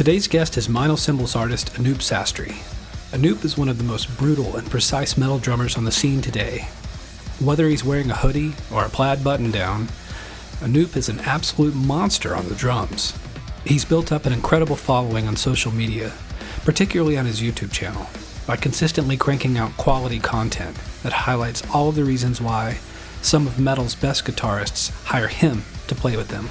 Today's guest is Meinl Cymbals artist Anup Sastry. Anup is one of the most brutal and precise metal drummers on the scene today. Whether he's wearing a hoodie or a plaid button-down, Anup is an absolute monster on the drums. He's built up an incredible following on social media, particularly on his YouTube channel, by consistently cranking out quality content that highlights all of the reasons why some of metal's best guitarists hire him to play with them.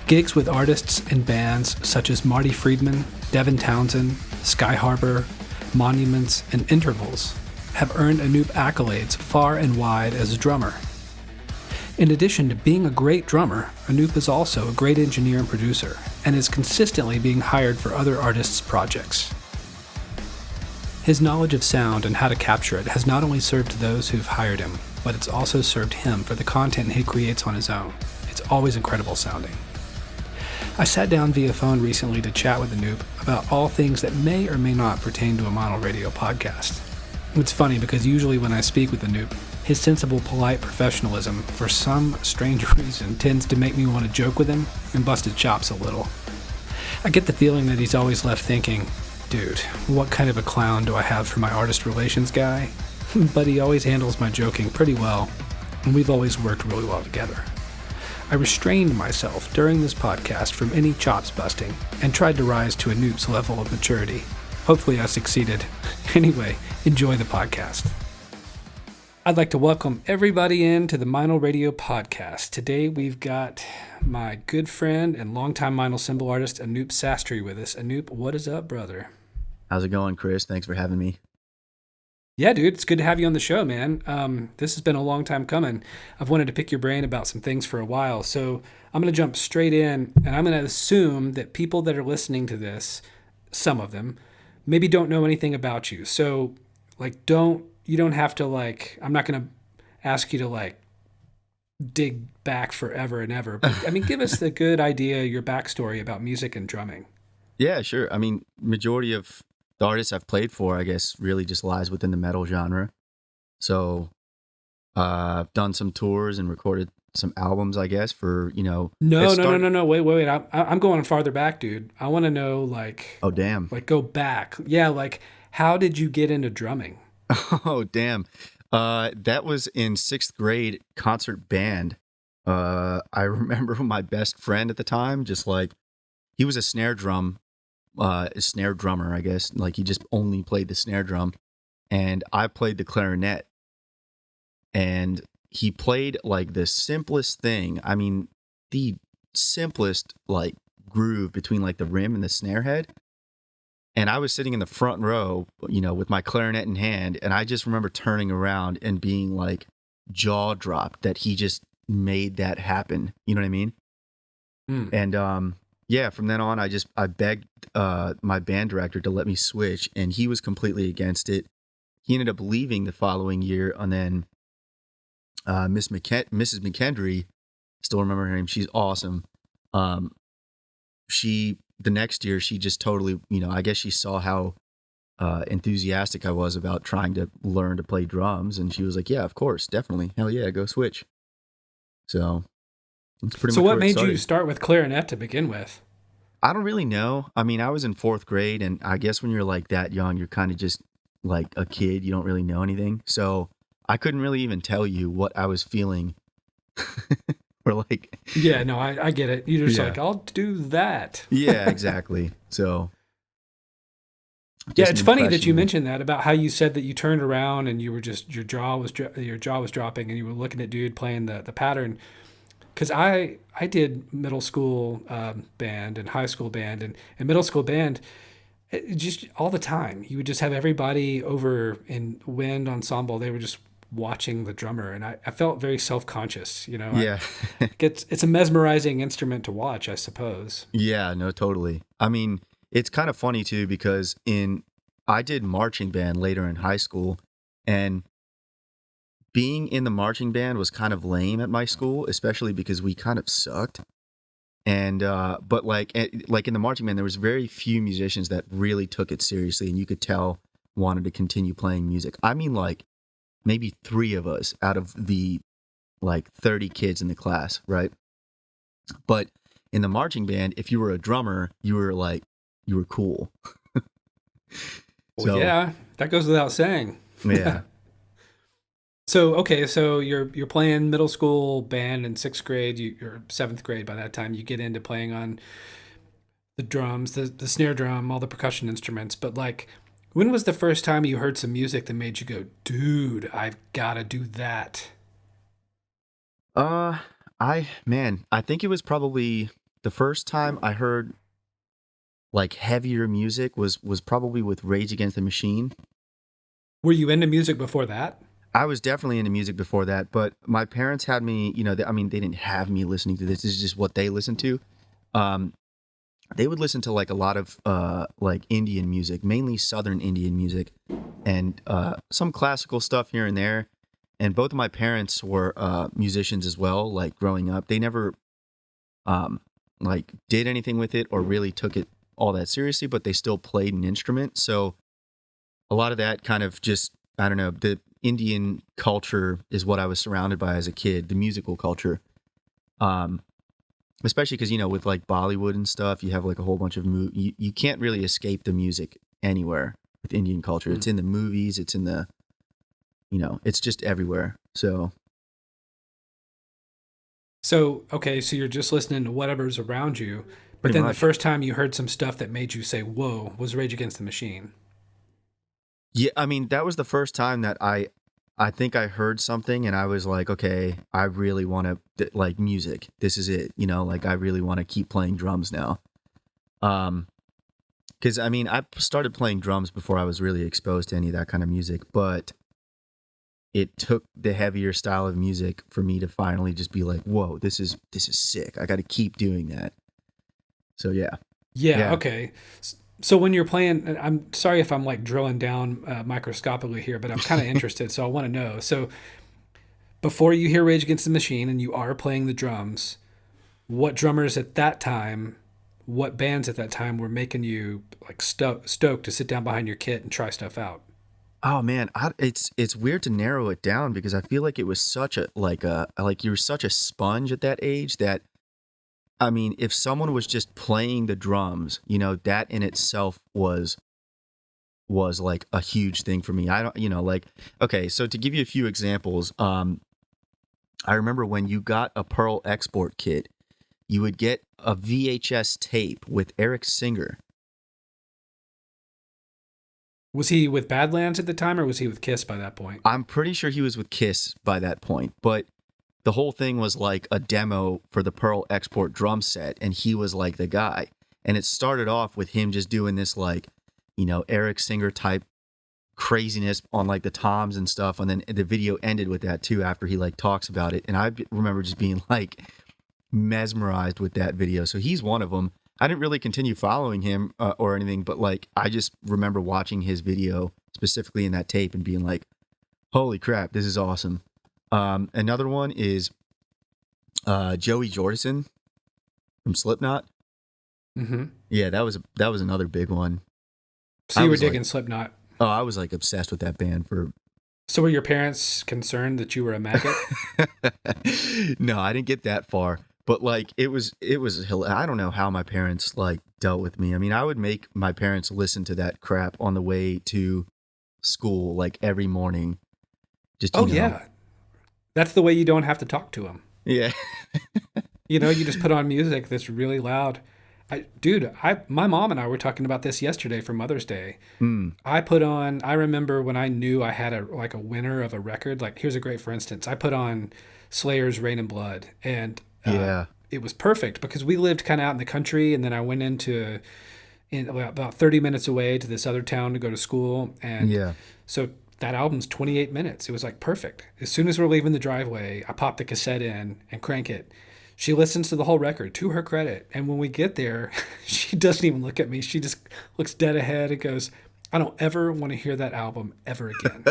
Gigs with artists and bands such as Marty Friedman, Devon, Thompson, Sky Harbor, Monuments, and Intervals have earned Anup accolades far and wide as a drummer. In addition to being a great drummer, Anup is also a great engineer and producer, and is consistently being hired for other artists' projects. His knowledge of sound and how to capture it has not only served those who've hired him, but it's also served him for the content he creates on his own. It's always incredible sounding. I sat down via phone recently to chat with Anup about all things that may or may not pertain to a Meinl Radio podcast. It's funny because usually when I speak with Anup, his sensible, polite professionalism, for some strange reason, tends to make me want to joke with him and bust his chops a little. I get the feeling that he's always left thinking, dude, what kind of a clown do I have for my artist relations guy? But he always handles my joking pretty well, and we've always worked really well together. I restrained myself during this podcast from any chops busting and tried to rise to Anup's level of maturity. Hopefully I succeeded. Anyway, enjoy the podcast. I'd like to welcome everybody into the Meinl Radio podcast. Today we've got my good friend and longtime Meinl Cymbal artist Anup Sastry with us. Anup, what is up, brother? How's it going, Chris? Thanks for having me. Yeah, dude, it's good to have you on the show, man. This has been a long time coming. I've wanted to pick your brain about some things for a while, so I'm going to jump straight in, and I'm going to assume that people that are listening to this, some of them, maybe don't know anything about you. So, you don't have to, I'm not going to ask you to, dig back forever and ever. But, give us the good idea, your backstory about music and drumming. Yeah, sure. Majority of the artists I've played for, I guess, really just lies within the metal genre. So I've done some tours and recorded some albums, I guess, for, No. Wait. I'm going farther back, dude. I want to know, Oh, damn. Go back. Yeah, how did you get into drumming? Oh, damn. That was in 6th grade concert band. I remember my best friend at the time, he was a snare drummer, I guess. He just only played the snare drum, and I played the clarinet. And he played the simplest thing. The simplest groove between the rim and the snare head. And I was sitting in the front row, with my clarinet in hand, and I just remember turning around and being jaw dropped that he just made that happen. You know what I mean? Mm. And yeah, from then on, I begged my band director to let me switch, and he was completely against it. He ended up leaving the following year, and then Mrs. McKendry, still remember her name. She's awesome. The next year, she just totally, I guess she saw how enthusiastic I was about trying to learn to play drums, and she was like, "Yeah, of course, definitely, hell yeah, go switch." So that's pretty much. So what made you start with clarinet to begin with? I don't really know. I was in 4th grade, and I guess when you're that young, you're kind of just a kid. You don't really know anything. So I couldn't really even tell you what I was feeling. Or Yeah, no, I get it. You're just I'll do that. Yeah, exactly. So yeah, it's funny that you mentioned that about how you said that you turned around and you were just your jaw was dropping and you were looking at dude playing the pattern. Because I did middle school band and high school band and middle school band just all the time. You would just have everybody over in wind ensemble. They were just watching the drummer, and I felt very self-conscious. Yeah. It's a mesmerizing instrument to watch, I suppose. Yeah, no, totally. It's kind of funny too because I did marching band later in high school, and being in the marching band was kind of lame at my school, especially because we kind of sucked. And but in the marching band, there was very few musicians that really took it seriously, and you could tell wanted to continue playing music. Maybe 3 of us out of the 30 kids in the class, right? But in the marching band, if you were a drummer, you were you were cool. Well, So yeah, that goes without saying. yeah. So okay, so you're playing middle school band in sixth grade, or seventh grade by that time. You get into playing on the drums, the snare drum, all the percussion instruments. But like, when was the first time you heard some music that made you go, "Dude, I've got to do that"? Uh, I think it was probably the first time I heard like heavier music was probably with Rage Against the Machine. Were you into music before that? I was definitely into music before that, but my parents had me, I mean, they didn't have me listening to this. This is just what they listened to. Um, they would listen to like a lot of like Indian music, mainly Southern Indian music, and some classical stuff here and there. And both of my parents were musicians as well. Like growing up, they never like did anything with it or really took it all that seriously, but they still played an instrument. So a lot of that kind of just, I don't know, the Indian culture is what I was surrounded by as a kid, the musical culture. Especially because, with like Bollywood and stuff, you have like a whole bunch of you can't really escape the music anywhere with Indian culture. It's in the movies, it's in the, it's just everywhere. So Okay, so you're just listening to whatever's around you. But pretty then the much. first time you heard some stuff that made you say, "Whoa," was Rage Against the Machine. Yeah, I mean, that was the first time that I think I heard something and I was like, okay, I really want to like music. This is it, like I really want to keep playing drums now. Because I mean, I started playing drums before I was really exposed to any of that kind of music, but it took the heavier style of music for me to finally just be like, whoa, this is sick. I got to keep doing that. So yeah. Yeah, okay. So when you're playing, I'm sorry if I'm like drilling down microscopically here, but I'm kind of interested, so I want to know. So before you hear Rage Against the Machine and you are playing the drums, what drummers at that time, what bands at that time were making you like stoked to sit down behind your kit and try stuff out? Oh man, it's weird to narrow it down because I feel like it was such a like you were such a sponge at that age that I mean, if someone was just playing the drums, that in itself was like a huge thing for me. I don't, like okay, so to give you a few examples, I remember when you got a Pearl export kit, you would get a VHS tape with Eric Singer. Was he with Badlands at the time or was he with Kiss by that point? I'm pretty sure he was with Kiss by that point, but the whole thing was like a demo for the Pearl export drum set, and he was like the guy. And it started off with him just doing this like, Eric Singer type craziness on like the toms and stuff, and then the video ended with that too after he like talks about it. And I remember just being like mesmerized with that video. So he's one of them. I didn't really continue following him or anything, but like I just remember watching his video specifically in that tape and being like, holy crap, this is awesome. Another one is Joey Jordison from Slipknot. Mm-hmm. Yeah, that was another big one. So you were digging Slipknot. Oh, I was like obsessed with that band for. So were your parents concerned that you were a maggot? No, I didn't get that far. But like it was I don't know how my parents like dealt with me. I mean, I would make my parents listen to that crap on the way to school like every morning. Just yeah. That's the way you don't have to talk to them. Yeah. You just put on music that's really loud. My mom and I were talking about this yesterday for Mother's Day. I remember when I knew I had a winner of a record, like here's a great, for instance, I put on Slayer's Rain and Blood, and it was perfect because we lived kind of out in the country, and then I went about 30 minutes away to this other town to go to school. And so that album's 28 minutes. It was like perfect. As soon as we're leaving the driveway, I pop the cassette in and crank it. She listens to the whole record, to her credit. And when we get there, she doesn't even look at me. She just looks dead ahead and goes, I don't ever want to hear that album ever again.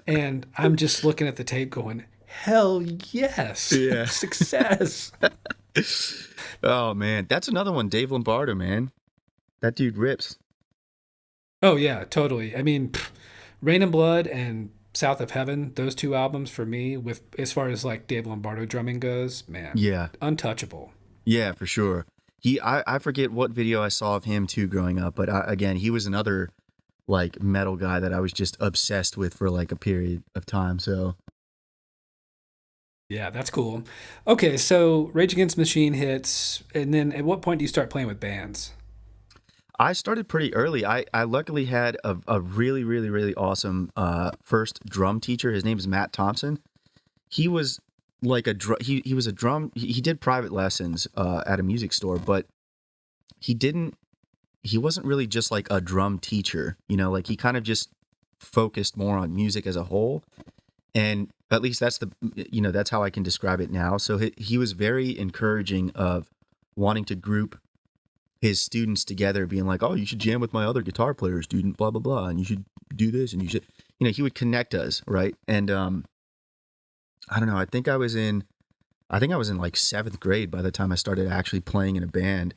And I'm just looking at the tape going, hell yes. Yeah. Success. Oh, man. That's another one. Dave Lombardo, man. That dude rips. Oh, yeah, totally. I mean, Rain and Blood and South of Heaven, those two albums for me, with as far as like Dave Lombardo drumming goes, man, yeah, untouchable. Yeah, for sure. I forget what video I saw of him too growing up, but again, he was another like metal guy that I was just obsessed with for like a period of time. So Yeah, that's cool. Okay, so Rage Against the Machine hits, and then at what point do you start playing with bands? I started pretty early. I luckily had a really, really, really awesome first drum teacher. His name is Matt Thompson. He was like he was a drum. He did private lessons at a music store, but he didn't. He wasn't really just like a drum teacher. You know, like he kind of just focused more on music as a whole. And at least that's that's how I can describe it now. So he was very encouraging of wanting to group his students together, being like, oh, you should jam with my other guitar player student, blah, blah, blah. And you should do this. And you should, he would connect us. Right. And, I don't know. I think I was in like 7th grade by the time I started actually playing in a band.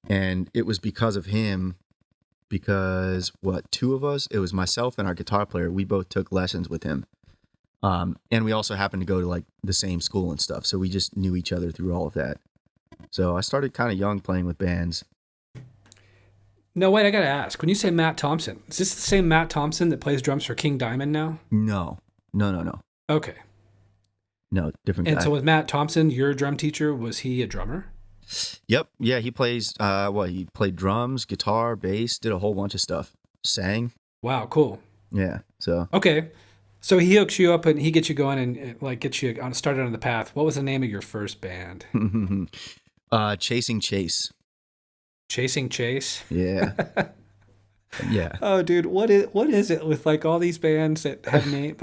And it was because of him, because two of us, it was myself and our guitar player. We both took lessons with him. And we also happened to go to like the same school and stuff. So we just knew each other through all of that. So I started kind of young playing with bands. No, wait, I gotta ask. When you say Matt Thompson, is this the same Matt Thompson that plays drums for King Diamond now? No. Okay. No, different guy. And so with Matt Thompson, your drum teacher, was he a drummer? Yep. Yeah, he plays, he played drums, guitar, bass, did a whole bunch of stuff. Sang. Wow, cool. Yeah, so. Okay. So he hooks you up and he gets you going and like gets you started on the path. What was the name of your first band? Chasing Chase. Chasing Chase? Yeah. Yeah. Oh, dude, what is it with like all these bands that have names?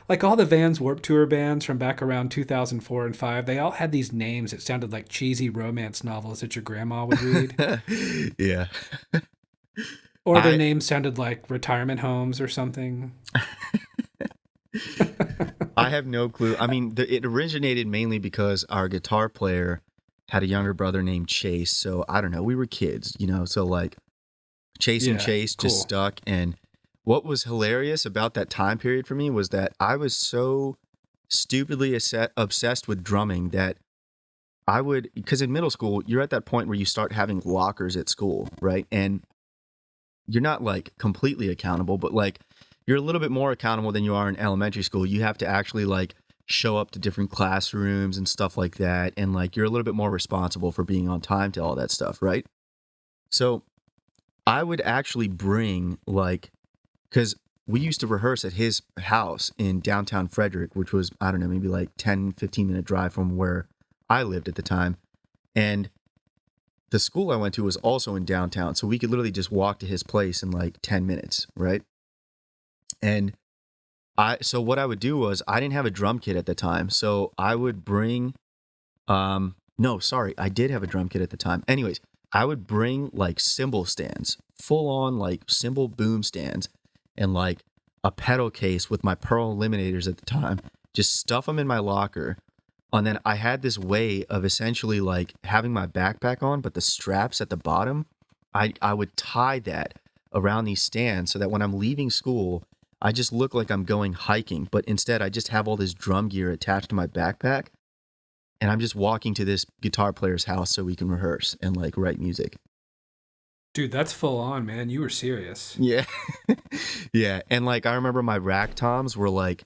Like all the Vans Warped Tour bands from back around 2004 and 5, they all had these names that sounded like cheesy romance novels that your grandma would read. Yeah. Or their names sounded like retirement homes or something. I have no clue. I mean, it originated mainly because our guitar player had a younger brother named Chase. So I don't know. We were kids, so like Chasing Chase just stuck. And what was hilarious about that time period for me was that I was so stupidly obsessed with drumming that because in middle school, you're at that point where you start having lockers at school, right? And you're not like completely accountable, but like you're a little bit more accountable than you are in elementary school. You have to actually like show up to different classrooms and stuff like that. And like, you're a little bit more responsible for being on time to all that stuff. Right. So I would actually bring cause we used to rehearse at his house in downtown Frederick, which was, I don't know, maybe like 10-15 minute drive from where I lived at the time. And the school I went to was also in downtown. So we could literally just walk to his place in like 10 minutes. Right. And so what I would do was I didn't have a drum kit at the time. So I would bring, I did have a drum kit at the time. Anyways, I would bring like cymbal stands, full on like cymbal boom stands and like a pedal case with my Pearl eliminators at the time, just stuff them in my locker. And then I had this way of essentially like having my backpack on, but the straps at the bottom, I would tie that around these stands so that when I'm leaving school, I just look like I'm going hiking, but instead I just have all this drum gear attached to my backpack and I'm just walking to this guitar player's house so we can rehearse and like write music. Dude, that's full on, man. You were serious. Yeah. Yeah. And like, I remember my rack toms were like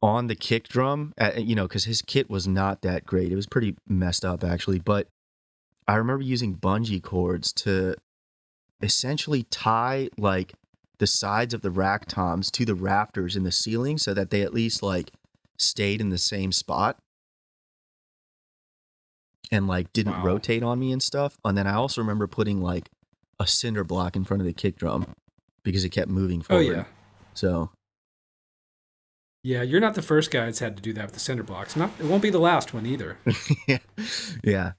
on the kick drum, because his kit was not that great. It was pretty messed up actually, but I remember using bungee cords to essentially tie like the sides of the rack toms to the rafters in the ceiling so that they at least like stayed in the same spot and like didn't rotate on me and stuff. And then I also remember putting like a cinder block in front of the kick drum because it kept moving forward. Oh yeah. So yeah, you're not the first guy that's had to do that with the cinder blocks. It won't be the last one either. Yeah. Yeah.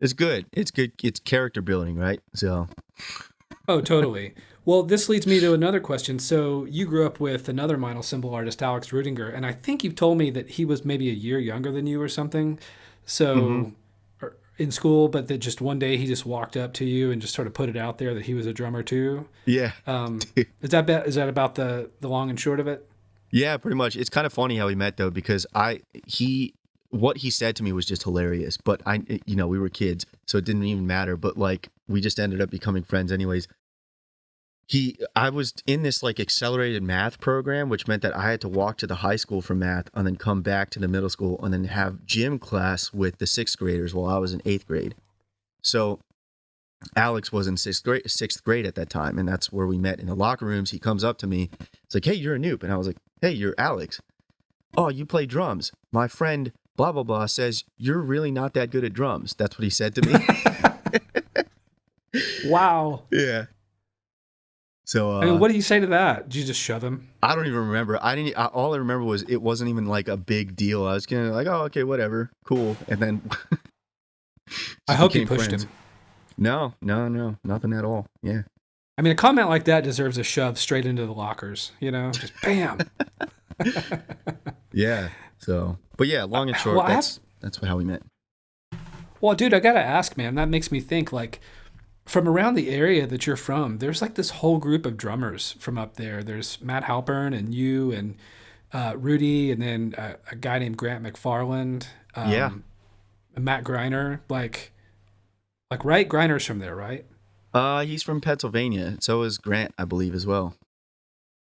It's good. It's good. It's character building, right? So oh, totally. Well, this leads me to another question. So you grew up with another Meinl Cymbal artist, Alex Ruettiger, and I think you've told me that he was maybe a year younger than you or something. So in school, but that just one day he just walked up to you and just sort of put it out there that he was a drummer too. Yeah. Is that about the long and short of it? Yeah, pretty much. It's kind of funny how we met though, because what he said to me was just hilarious. But we were kids, so it didn't even matter. But like, we just ended up becoming friends anyways. I was in this like accelerated math program, which meant that I had to walk to the high school for math and then come back to the middle school and then have gym class with the sixth graders while I was in eighth grade. So Alex was in sixth grade at that time. And that's where we met in the locker rooms. He comes up to me. It's like, "Hey, you're Anup." And I was like, "Hey, you're Alex. Oh, you play drums. My friend blah, blah, blah says you're really not that good at drums." That's what he said to me. Wow. Yeah. So, I mean, what did you say to that? Did you just shove him? I don't even remember. All I remember was it wasn't even like a big deal. I was kind of like, "Oh, okay, whatever, cool." And then I hope you pushed him. No, nothing at all. Yeah. I mean, a comment like that deserves a shove straight into the lockers, just bam. Yeah. So, but yeah, long and short, that's how we met. Well, dude, I got to ask, man, that makes me think, like, from around the area that you're from, there's like this whole group of drummers from up there. There's Matt Halpern and you and Rudy, and then a guy named Grant McFarland. Yeah. And Matt Greiner, like right? Greiner's from there, right? He's from Pennsylvania. So is Grant, I believe, as well.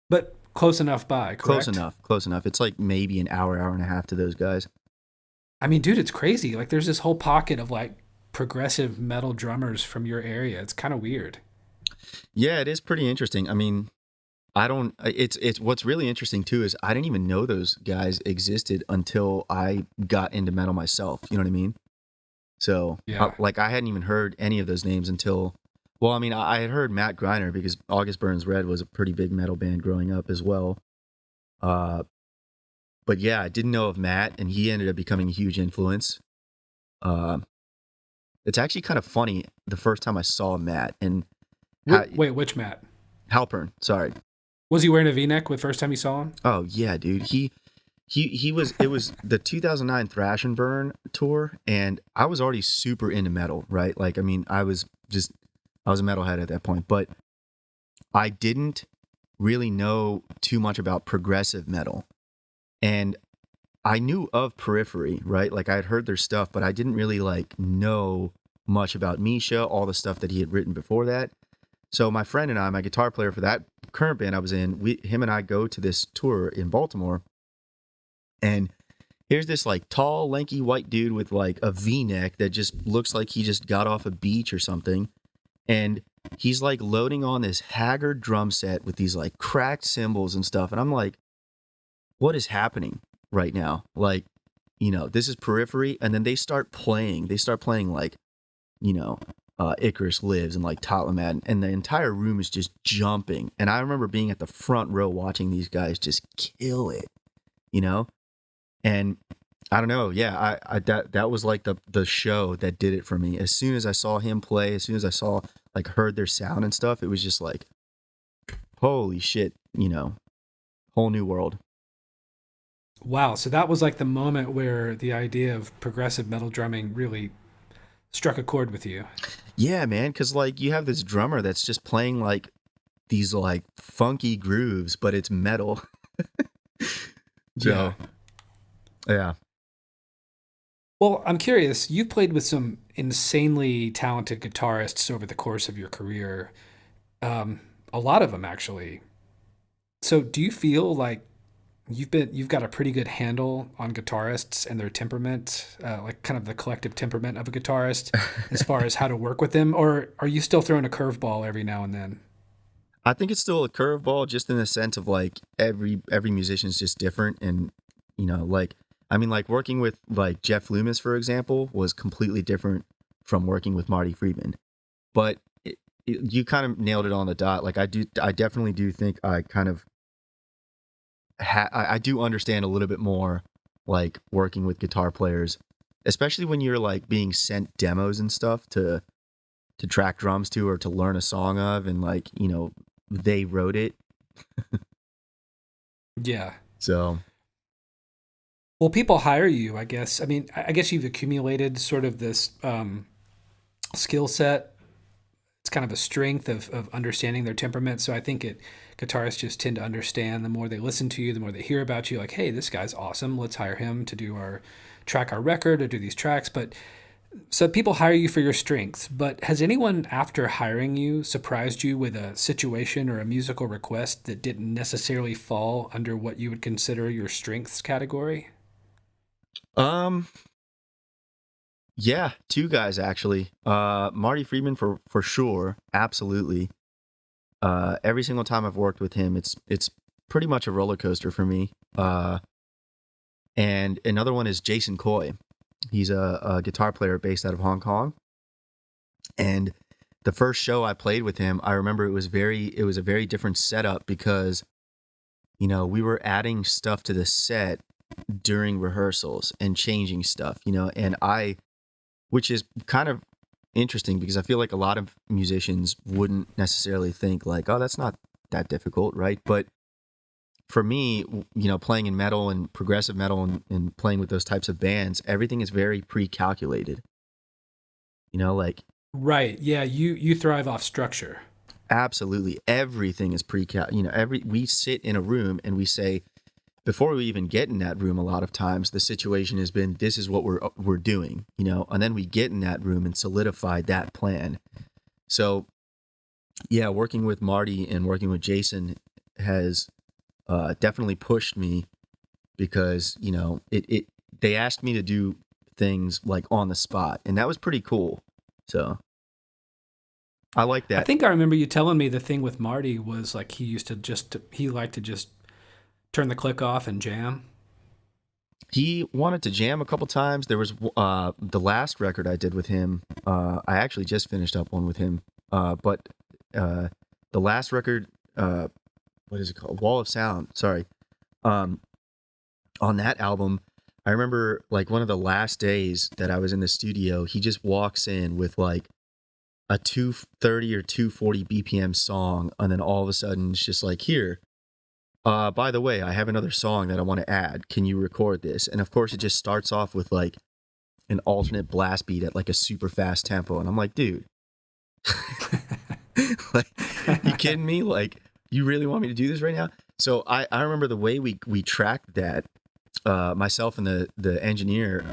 But close enough by, correct? Close enough. It's like maybe an hour and a half to those guys. I mean, dude, it's crazy. Like, there's this whole pocket of like progressive metal drummers from your area. It's kind of weird. Yeah, it is pretty interesting. I mean, it's what's really interesting too is I didn't even know those guys existed until I got into metal myself. You know what I mean? So, yeah. I hadn't even heard any of those names until, well, I mean, I had heard Matt Greiner because August Burns Red was a pretty big metal band growing up as well. But yeah, I didn't know of Matt, and he ended up becoming a huge influence. It's actually kind of funny the first time I saw Matt. And wait, which Matt? Halpern, sorry. Was he wearing a V-neck the first time you saw him? Oh yeah, dude. He was. It was the 2009 Thrash and Burn tour, and I was already super into metal, right? Like, I mean, I was a metalhead at that point, but I didn't really know too much about progressive metal, and I knew of Periphery, right? Like, I had heard their stuff, but I didn't really like know much about Misha, all the stuff that he had written before that. So my friend and I, my guitar player for that current band I was in, him and I go to this tour in Baltimore, and here's this like tall, lanky white dude with like a V-neck that just looks like he just got off a beach or something. And he's like loading on this haggard drum set with these like cracked cymbals and stuff. And I'm like, what is happening right now? Like, this is Periphery. And then they start playing like, Icarus Lives and like Totlamat, and the entire room is just jumping. And I remember being at the front row watching these guys just kill it, and I don't know. Yeah, I that was like the show that did it for me. As soon as I saw him play, as soon as I heard their sound and stuff, it was just like, holy shit, whole new world. Wow. So that was like the moment where the idea of progressive metal drumming really struck a chord with you. Yeah, man. Cause like you have this drummer that's just playing like these like funky grooves, but it's metal. So, yeah. Well, I'm curious. You've played with some insanely talented guitarists over the course of your career. A lot of them, actually. So, do you feel like you've got a pretty good handle on guitarists and their temperament, like kind of the collective temperament of a guitarist, as far as how to work with them, or are you still throwing a curveball every now and then? I think it's still a curveball, just in the sense of like every musician is just different, and like. I mean, like working with like Jeff Loomis, for example, was completely different from working with Marty Friedman. But you kind of nailed it on the dot. Like I definitely do think I kind of I do understand a little bit more like working with guitar players, especially when you're like being sent demos and stuff to track drums to or to learn a song of, and like they wrote it. Yeah. So. Well, people hire you, I guess. I mean, I guess you've accumulated sort of this skill set. it's kind of a strength of understanding their temperament. So I think guitarists just tend to understand the more they listen to you, the more they hear about you, like, hey, this guy's awesome. Let's hire him to do our record or do these tracks. But so people hire you for your strengths, but has anyone after hiring you surprised you with a situation or a musical request that didn't necessarily fall under what you would consider your strengths category? Um, yeah, two guys actually. Marty Friedman for sure, absolutely. Every single time I've worked with him, it's pretty much a roller coaster for me. And another one is Jason Coy. He's a guitar player based out of Hong Kong. And the first show I played with him, I remember it was a very different setup because, we were adding stuff to the set during rehearsals and changing stuff, which is kind of interesting because I feel like a lot of musicians wouldn't necessarily think like, oh, that's not that difficult, right? But for me, playing in metal and progressive metal and playing with those types of bands, everything is very pre-calculated. Like Right. Yeah. You thrive off structure. absolutely everything is pre-cal. We sit in a room and we say before we even get in that room, a lot of times the situation has been this is what we're doing, and then we get in that room and solidify that plan. So yeah, working with Marty and working with Jason has definitely pushed me because they asked me to do things like on the spot, and that was pretty cool. So I like I that. think I remember you telling me the thing with Marty was like he liked to just turn the click off and jam. He wanted to jam a couple times. There was the last record I did with him. I actually just finished up one with him, but the last record, what is it called? Wall of Sound. Sorry. On that album, I remember like one of the last days that I was in the studio, he just walks in with like a 230 or 240 BPM song, and then all of a sudden it's just like, here, by the way, I have another song that I want to add. Can you record this? And of course, it just starts off with like an alternate blast beat at like a super fast tempo, and I'm like, dude, like, you kidding me? Like, you really want me to do this right now? So I remember the way we tracked that. Myself and the engineer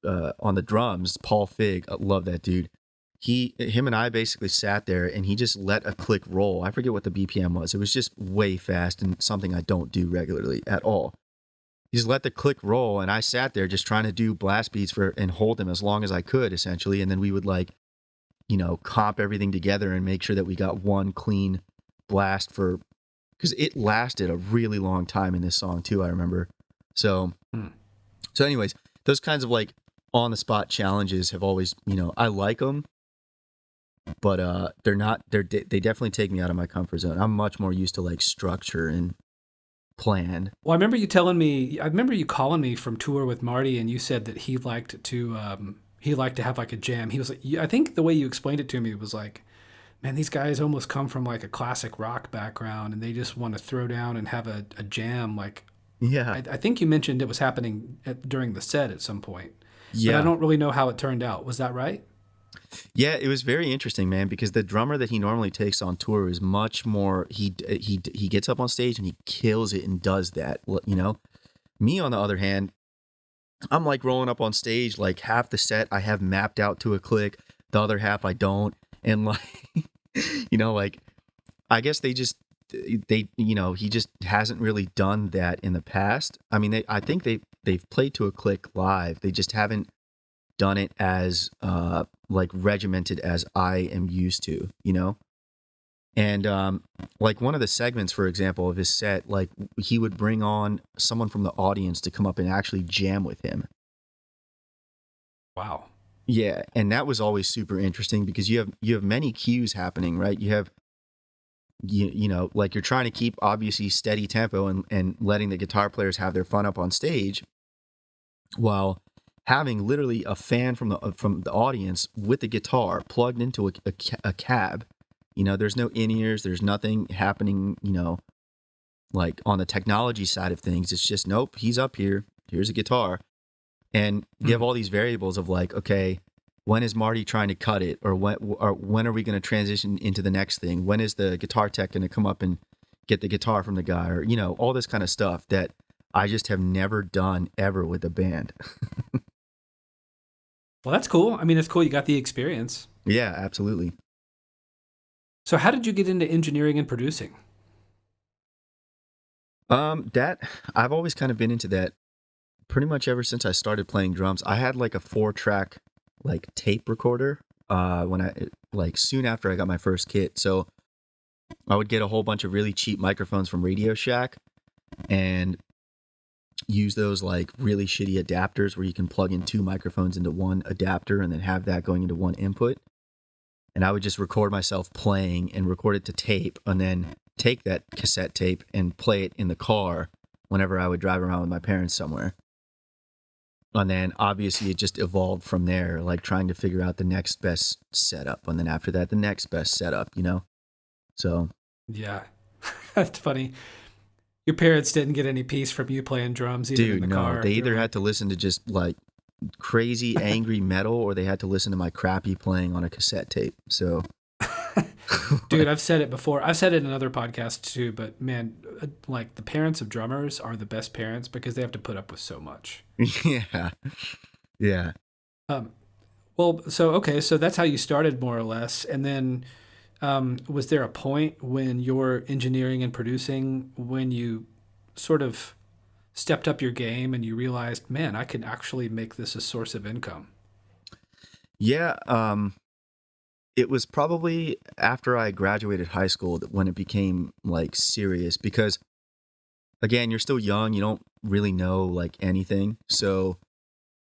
on the drums, Paul Fig, I love that dude. Him and I basically sat there and he just let a click roll. I forget what the BPM was. It was just way fast and something I don't do regularly at all. He just let the click roll and I sat there just trying to do blast beats and hold them as long as I could essentially. And then we would like, comp everything together and make sure that we got one clean blast because it lasted a really long time in this song too, I remember. So anyways, those kinds of like on the spot challenges have always, I like them, but they definitely take me out of my comfort zone. I'm much more used to like structure and plan. Well, I remember you calling me from tour with Marty, and you said that he liked to have like a jam. He was like, I think the way you explained it to me was like, man, these guys almost come from like a classic rock background, and they just want to throw down and have a jam. Like, Yeah. I think you mentioned it was happening during the set at some point, but Yeah. I don't really know how it turned out. Was that right? Yeah, it was very interesting, man, because the drummer that he normally takes on tour is much more he gets up on stage and he kills it and does that, Me on the other hand, I'm like rolling up on stage like half the set I have mapped out to a click, the other half I don't, and like like I guess he just hasn't really done that in the past. I mean, I think they've played to a click live. They just haven't done it as like regimented as I am used to, And like one of the segments, for example, of his set, like he would bring on someone from the audience to come up and actually jam with him. Wow. Yeah, and that was always super interesting because you have many cues happening, right? You have like you're trying to keep obviously steady tempo and letting the guitar players have their fun up on stage while having literally a fan from the audience with the guitar plugged into a cab. There's no in-ears, there's nothing happening, like on the technology side of things. It's just, nope, he's up here, here's a guitar. And you have all these variables of like, okay, when is Marty trying to cut it, or when are we going to transition into the next thing? When is the guitar tech going to come up and get the guitar from the guy, or all this kind of stuff that I just have never done ever with a band. Well, that's cool. I mean, it's cool you got the experience. Yeah, absolutely. So how did you get into engineering and producing? That I've always kind of been into that pretty much ever since I started playing drums. I had like a 4-track like tape recorder when I like soon after I got my first kit. So I would get a whole bunch of really cheap microphones from Radio Shack and use those like really shitty adapters where you can plug in 2 microphones into one adapter and then have that going into one input. And I would just record myself playing and record it to tape, and then take that cassette tape and play it in the car whenever I would drive around with my parents somewhere. And then obviously it just evolved from there, like trying to figure out the next best setup. And then after that, the next best setup, So. Yeah, that's funny. Your parents didn't get any peace from you playing drums even in the car. They either had to listen to just like crazy angry metal, or they had to listen to my crappy playing on a cassette tape. So. Dude, I've said it before. I've said it in other podcasts too, but man, like the parents of drummers are the best parents because they have to put up with so much. Yeah. Yeah. Well, so that's how you started more or less. And then was there a point when you're engineering and producing when you sort of stepped up your game and you realized, man, I can actually make this a source of income? Yeah. It was probably after I graduated high school that when it became like serious, because again, you're still young. You don't really know like anything. So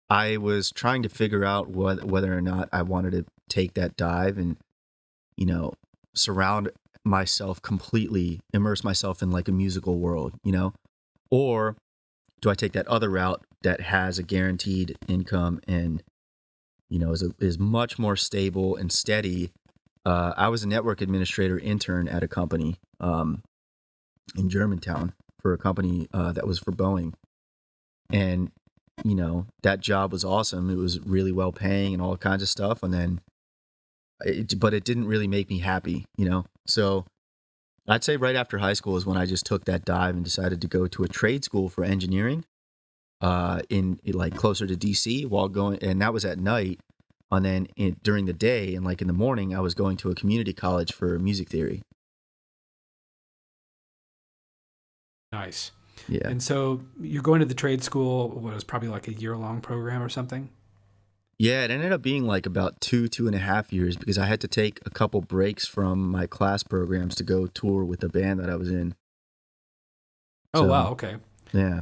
I was trying to figure out whether or not I wanted to take that dive and, surround myself completely, immerse myself in like a musical world, or do I take that other route that has a guaranteed income and, is much more stable and steady. I was a network administrator intern at a company in Germantown for a company that was for Boeing. And, that job was awesome. It was really well paying and all kinds of stuff. And then, but it didn't really make me happy, So I'd say right after high school is when I just took that dive and decided to go to a trade school for engineering. In like closer to DC while going, and that was at night. And then during the day and like in the morning, I was going to a community college for music theory. Nice. Yeah. And so you're going to the trade school, what was probably like a year-long program or something? Yeah, it ended up being like about 2.5 years because I had to take a couple breaks from my class programs to go tour with the band that I was in. Oh, wow. Okay. Yeah.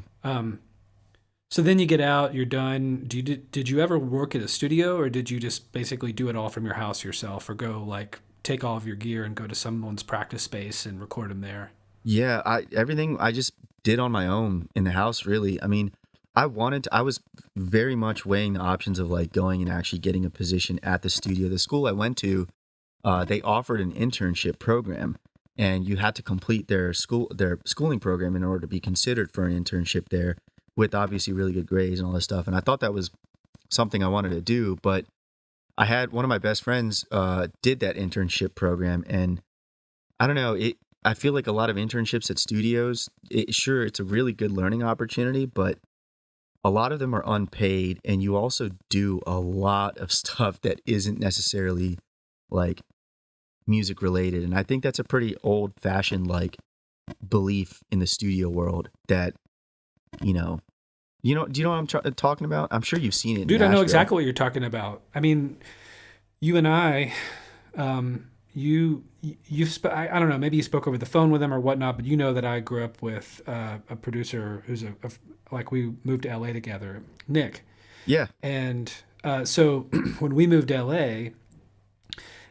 So then you get out, you're done. Did you ever work at a studio, or did you just basically do it all from your house yourself, or go like take all of your gear and go to someone's practice space and record them there? Yeah, everything I just did on my own in the house, really. I mean, I was very much weighing the options of like going and actually getting a position at the studio. The school I went to, they offered an internship program, and you had to complete their schooling program in order to be considered for an internship there, with obviously really good grades and all this stuff. And I thought that was something I wanted to do, but I had one of my best friends did that internship program, and I don't know, I feel like a lot of internships at studios, sure, it's a really good learning opportunity, but a lot of them are unpaid, and you also do a lot of stuff that isn't necessarily like music related. And I think that's a pretty old fashioned like belief in the studio world that, do you know what I'm talking about? I'm sure you've seen it. Dude, I know exactly what you're talking about. I mean, you and I, I don't know, maybe you spoke over the phone with him or whatnot, but you know that I grew up with a producer who's like we moved to LA together, Nick. Yeah. And so when we moved to LA,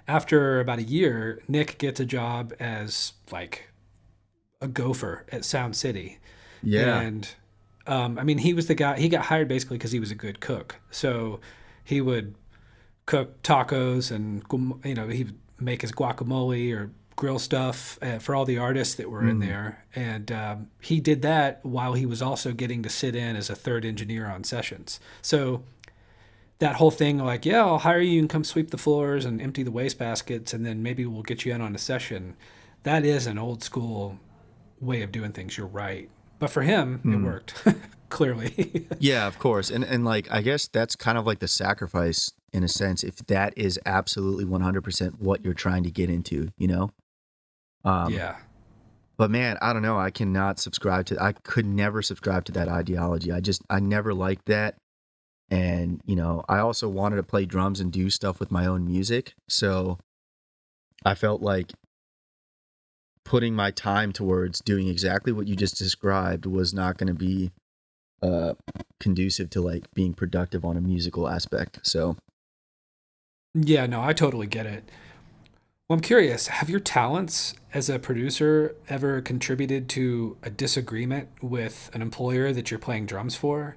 after about a year, Nick gets a job as like a gopher at Sound City. Yeah. And I mean, he was the guy, he got hired basically because he was a good cook. So he would cook tacos and, he'd make his guacamole or grill stuff for all the artists that were in there. And he did that while he was also getting to sit in as a third engineer on sessions. So that whole thing like, yeah, I'll hire you and come sweep the floors and empty the waste baskets, and then maybe we'll get you in on a session. That is an old school way of doing things. You're right. But for him, it Mm. worked, clearly. Yeah, of course. And like I guess that's kind of like the sacrifice in a sense if that is absolutely 100% what you're trying to get into, you know? Um Yeah. but man, I don't know, I could never subscribe to that ideology. I never liked that. And, you know, I also wanted to play drums and do stuff with my own music. So I felt like putting my time towards doing exactly what you just described was not going to be uh conducive to like being productive on a musical aspect. So Yeah, no, I totally get it. Well, I'm curious, have your talents as a producer ever contributed to a disagreement with an employer that you're playing drums for?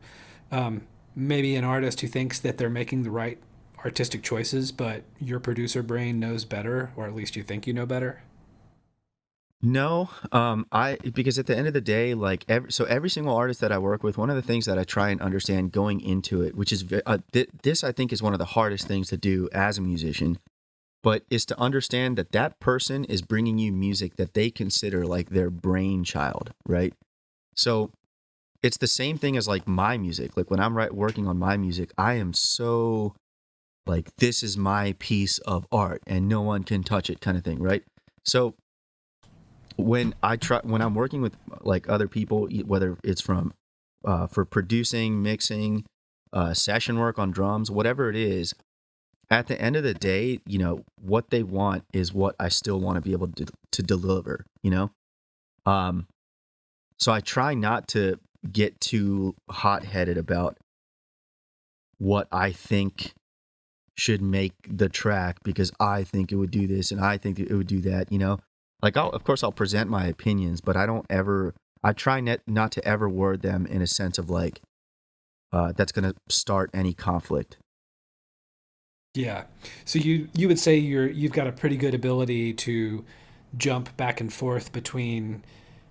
Maybe an artist who thinks that they're making the right artistic choices, but your producer brain knows better, or at least you think you know better? no, I because at the end of the day, like every single artist that I work with, one of the things that I try and understand going into it, which is this I think is one of the hardest things to do as a musician, but is to understand that that person is bringing you music that they consider like their brainchild, right? So it's the same thing as like my music. Like when I'm working on my music, I am so like this is my piece of art and no one can touch it kind of thing, right? So when I'm working with like other people, whether it's from for producing, mixing, session work on drums, whatever it is, at the end of the day, you know, what they want is what I still want to be able to deliver, you know? Um, so I try not to get too hot headed about what I think should make the track because I think it would do this and I think it would do that, you know? Like of course I'll present my opinions, but I try not to ever word them in a sense of like, that's going to start any conflict. Yeah. So you would say you've got a pretty good ability to jump back and forth between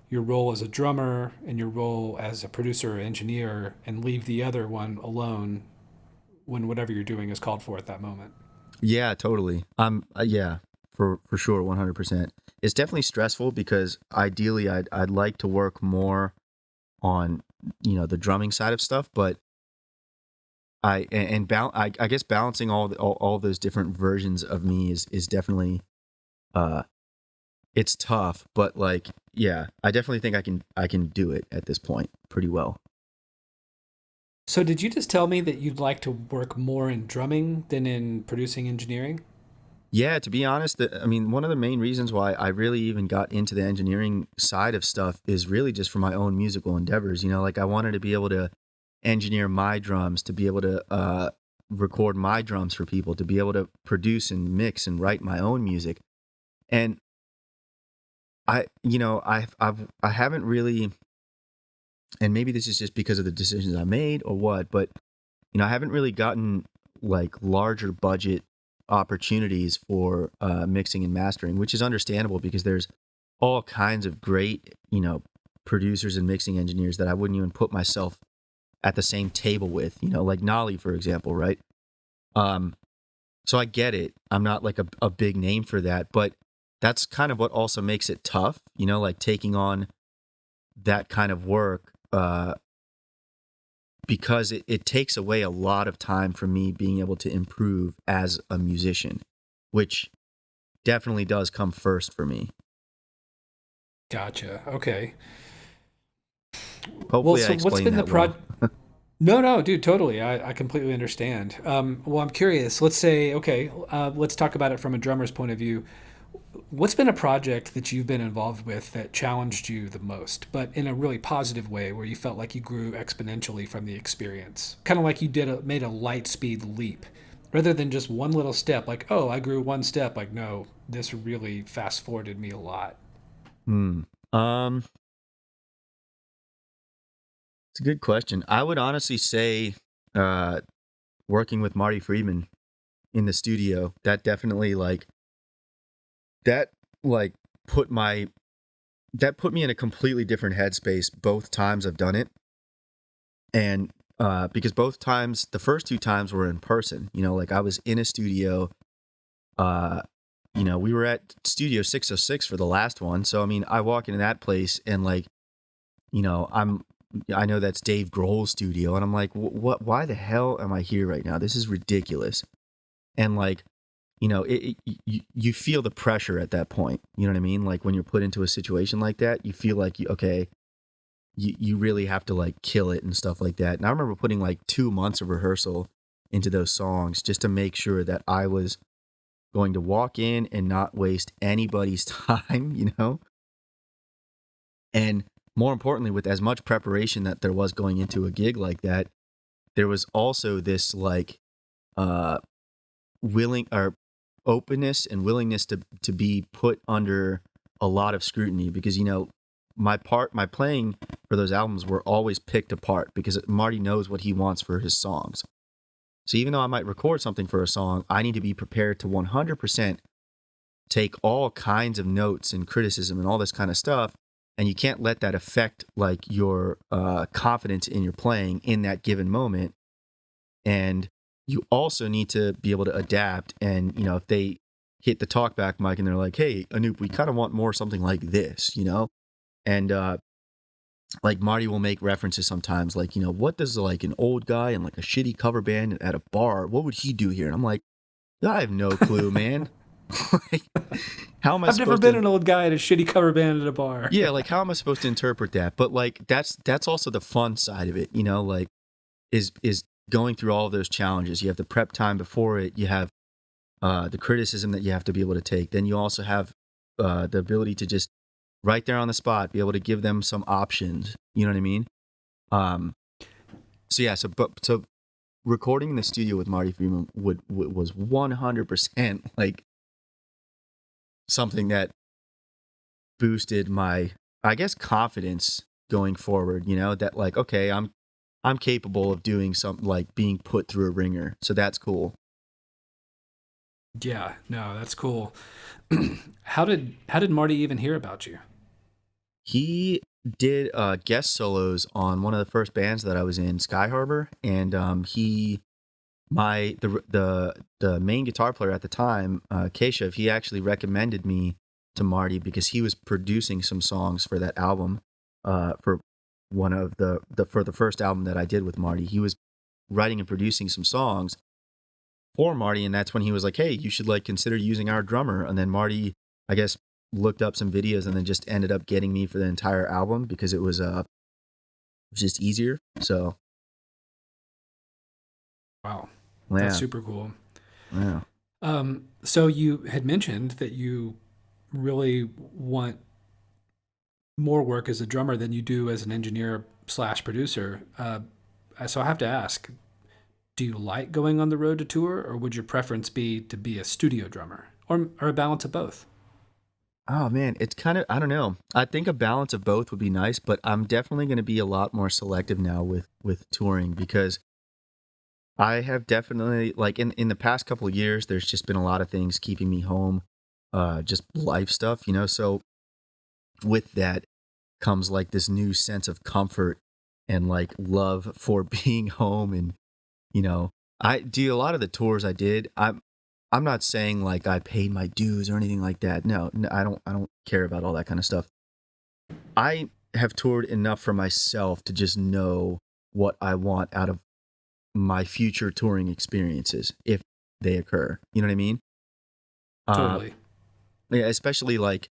your role as a drummer and your role as a producer or engineer and leave the other one alone when whatever you're doing is called for at that moment. Yeah, totally. Yeah, for sure, 100%. It's definitely stressful because ideally I'd like to work more on, you know, the drumming side of stuff, but I guess balancing all those different versions of me is definitely uh it's tough, but like yeah, I definitely think I can do it at this point pretty well. So did you just tell me that you'd like to work more in drumming than in producing engineering? Yeah, to be honest, I mean, one of the main reasons why I really even got into the engineering side of stuff is really just for my own musical endeavors. You know, like I wanted to be able to engineer my drums, to be able to record my drums for people, to be able to produce and mix and write my own music. And I haven't really, and maybe this is just because of the decisions I made or what, but you know, I haven't really gotten like larger budget opportunities for mixing and mastering, which is understandable because there's all kinds of great, you know, producers and mixing engineers that I wouldn't even put myself at the same table with, you know, like Nolly, for example, right? Um, so I get it. I'm not like a big name for that, but that's kind of what also makes it tough, you know, like taking on that kind of work. Because it takes away a lot of time from me being able to improve as a musician, which definitely does come first for me. Gotcha. Okay. Well, Hopefully, I so what's explained been the that well. No, no, dude, totally. I completely understand. Well, I'm curious. Let's say, okay, let's talk about it from a drummer's point of view. What's been a project that you've been involved with that challenged you the most, but in a really positive way, where you felt like you grew exponentially from the experience? Kind of like you made a light speed leap, rather than just one little step. Like, oh, I grew one step. Like, no, this really fast forwarded me a lot. Hmm. Um, it's a good question. I would honestly say, uh, working with Marty Friedman in the studio, that like put my that put me in a completely different headspace both times I've done it. And because both times, the first two times were in person. Like I was in a studio. We were at Studio 606 for the last one. So I mean, I walk into that place and like, I know that's Dave Grohl's studio, and I'm like, what? Why the hell am I here right now? This is ridiculous. And like, you feel the pressure at that point. You know what I mean? Like when you're put into a situation like that, you feel like you really have to like kill it and stuff like that. And I remember putting like 2 months of rehearsal into those songs just to make sure that I was going to walk in and not waste anybody's time, And more importantly, with as much preparation that there was going into a gig like that, there was also this like willing or openness and willingness to be put under a lot of scrutiny, because my playing for those albums were always picked apart because Marty knows what he wants for his songs. So even though I might record something for a song, I need to be prepared to 100% take all kinds of notes and criticism and all this kind of stuff. And you can't let that affect like your confidence in your playing in that given moment. And you also need to be able to adapt. And, if they hit the talkback mic and they're like, hey, Anup, we kind of want more something like this, And like Marty will make references sometimes like, what does like an old guy in like a shitty cover band at a bar, what would he do here? And I'm like, I have no clue, man. Like, how am I I've never been an old guy at a shitty cover band at a bar. Yeah, like how am I supposed to interpret that? But like that's also the fun side of it, like is going through all of those challenges. You have the prep time before it, you have the criticism that you have to be able to take. Then you also have the ability to just right there on the spot be able to give them some options. You know what I mean? So recording in the studio with Marty Friedman was 100% like something that boosted my, I guess, confidence going forward, that like, okay, I'm capable of doing something like being put through a ringer. So that's cool. Yeah, no, that's cool. How did Marty even hear about you? He did guest solos on one of the first bands that I was in, Sky Harbor, and the main guitar player at the time, Keshav, he actually recommended me to Marty because he was producing some songs for that album, for one of for the first album that I did with Marty. He was writing and producing some songs for Marty, and that's when he was like, hey, you should like consider using our drummer. And then Marty, I guess, looked up some videos and then just ended up getting me for the entire album because it was just easier. So wow. Yeah. That's super cool. Yeah. So you had mentioned that you really want more work as a drummer than you do as an engineer / producer. So I have to ask, do you like going on the road to tour, or would your preference be to be a studio drummer, or a balance of both? Oh man, it's kind of, I don't know. I think a balance of both would be nice, but I'm definitely going to be a lot more selective now with touring, because I have definitely, like in the past couple of years, there's just been a lot of things keeping me home, just life stuff, So with that comes like this new sense of comfort and like love for being home. And, I do a lot of the tours I did. I'm not saying like I paid my dues or anything like that. No, I don't care about all that kind of stuff. I have toured enough for myself to just know what I want out of my future touring experiences if they occur. You know what I mean? Totally. Yeah, especially like,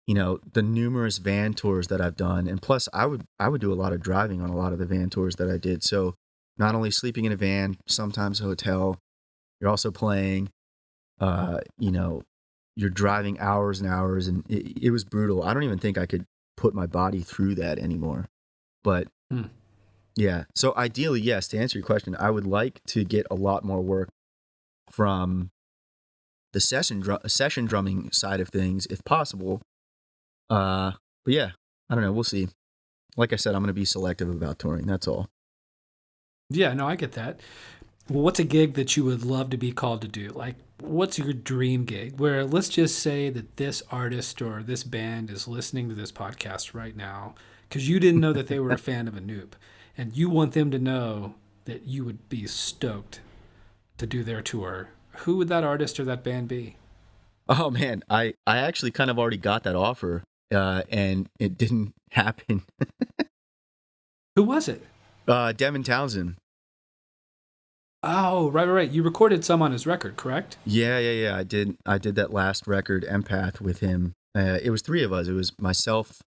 the numerous van tours that I've done. And plus I would do a lot of driving on a lot of the van tours that I did. So not only sleeping in a van, sometimes a hotel, you're also playing, you're driving hours and hours, and it was brutal. I don't even think I could put my body through that anymore. But yeah, so ideally, yes, to answer your question, I would like to get a lot more work from the session drumming side of things, if possible. But yeah, I don't know. We'll see. Like I said, I'm going to be selective about touring. That's all. Yeah, no, I get that. Well, what's a gig that you would love to be called to do? Like, what's your dream gig? Where let's just say that this artist or this band is listening to this podcast right now because you didn't know that they were a fan of Anup. and you want them to know that you would be stoked to do their tour, who would that artist or that band be? Oh man, I actually kind of already got that offer, and it didn't happen. Who was it? Devon Townsend. Oh, right. You recorded some on his record, correct? Yeah. I did that last record, Empath, with him. It was three of us. It was myself,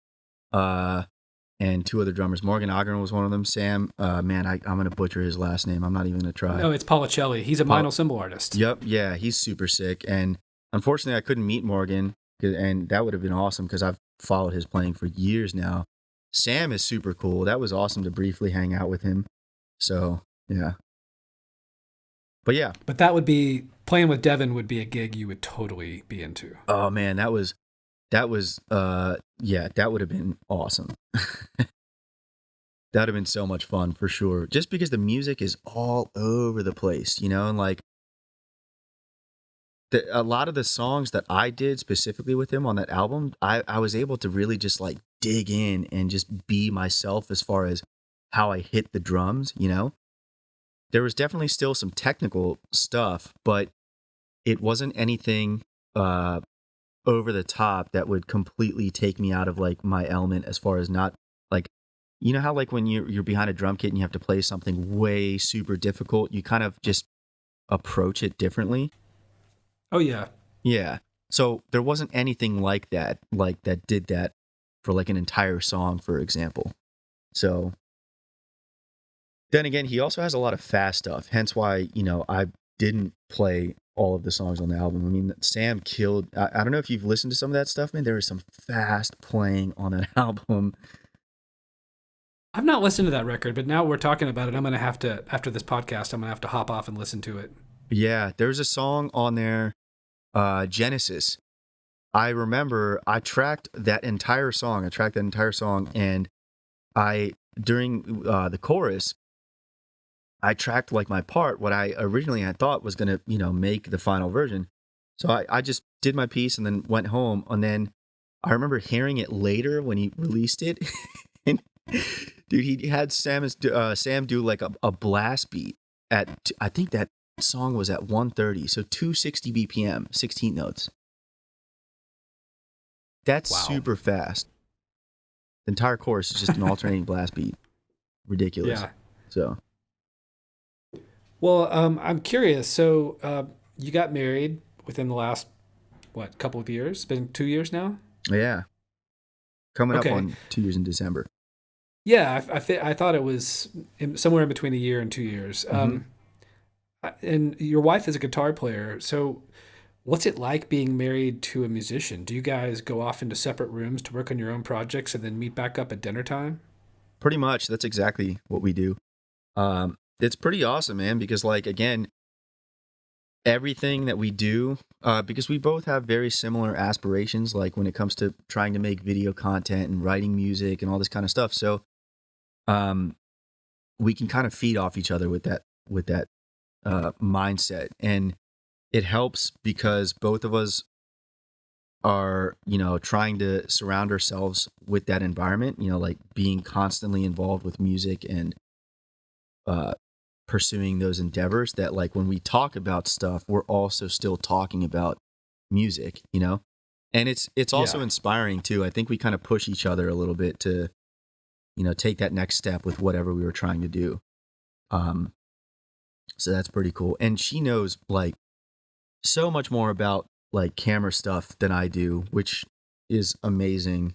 and two other drummers. Morgan Ogren was one of them. Sam, man, I'm gonna butcher his last name. I'm not even gonna try. No, it's Policelli. He's a Meinl Cymbal artist. Yep, yeah, he's super sick. And unfortunately, I couldn't meet Morgan, and that would have been awesome because I've followed his playing for years now. Sam is super cool. That was awesome to briefly hang out with him. So yeah, but yeah. But that would be playing with Devon would be a gig you would totally be into. Oh man, that was yeah, that would have been awesome. That would have been so much fun for sure. Just because the music is all over the place, you know, and like a lot of the songs that I did specifically with him on that album, I was able to really just like dig in and just be myself as far as how I hit the drums, you know? There was definitely still some technical stuff, but it wasn't anything over the top that would completely take me out of like my element as far as not like, you know how like when you're behind a drum kit and you have to play something way super difficult, you kind of just approach it differently. Oh yeah. Yeah. So there wasn't anything like that did that for like an entire song, for example. So then again, he also has a lot of fast stuff, hence why, you know, I didn't play all of the songs on the album. I mean, Sam killed. I don't know if you've listened to some of that stuff, man. There is some fast playing on that album. I've not listened to that record, but now we're talking about it. I'm going to have to, after this podcast, I'm going to have to hop off and listen to it. Yeah, there's a song on there, Genesis. I remember I tracked that entire song. And during the chorus, I tracked like my part, what I originally had thought was going to, you know, make the final version. So I just did my piece and then went home. And then I remember hearing it later when he released it. And dude, he had Sam do like a blast beat at, I think that song was at 130. So 260 BPM, 16 notes. That's super fast. The entire chorus is just an alternating blast beat. Ridiculous. Yeah. So. Well, I'm curious. So you got married within the last, couple of years? It's been 2 years now? Yeah. Coming up on 2 years in December. Yeah, I thought it was somewhere in between a year and 2 years. Mm-hmm. And your wife is a guitar player. So what's it like being married to a musician? Do you guys go off into separate rooms to work on your own projects and then meet back up at dinner time? Pretty much. That's exactly what we do. It's pretty awesome, man, because like, again, everything that we do, because we both have very similar aspirations, like when it comes to trying to make video content and writing music and all this kind of stuff. So, we can kind of feed off each other with that mindset. And it helps because both of us are, you know, trying to surround ourselves with that environment, you know, like being constantly involved with music and, pursuing those endeavors that like when we talk about stuff, we're also still talking about music, you know? And it's also inspiring too. I think we kind of push each other a little bit to, you know, take that next step with whatever we were trying to do. So that's pretty cool. And she knows like so much more about like camera stuff than I do, which is amazing.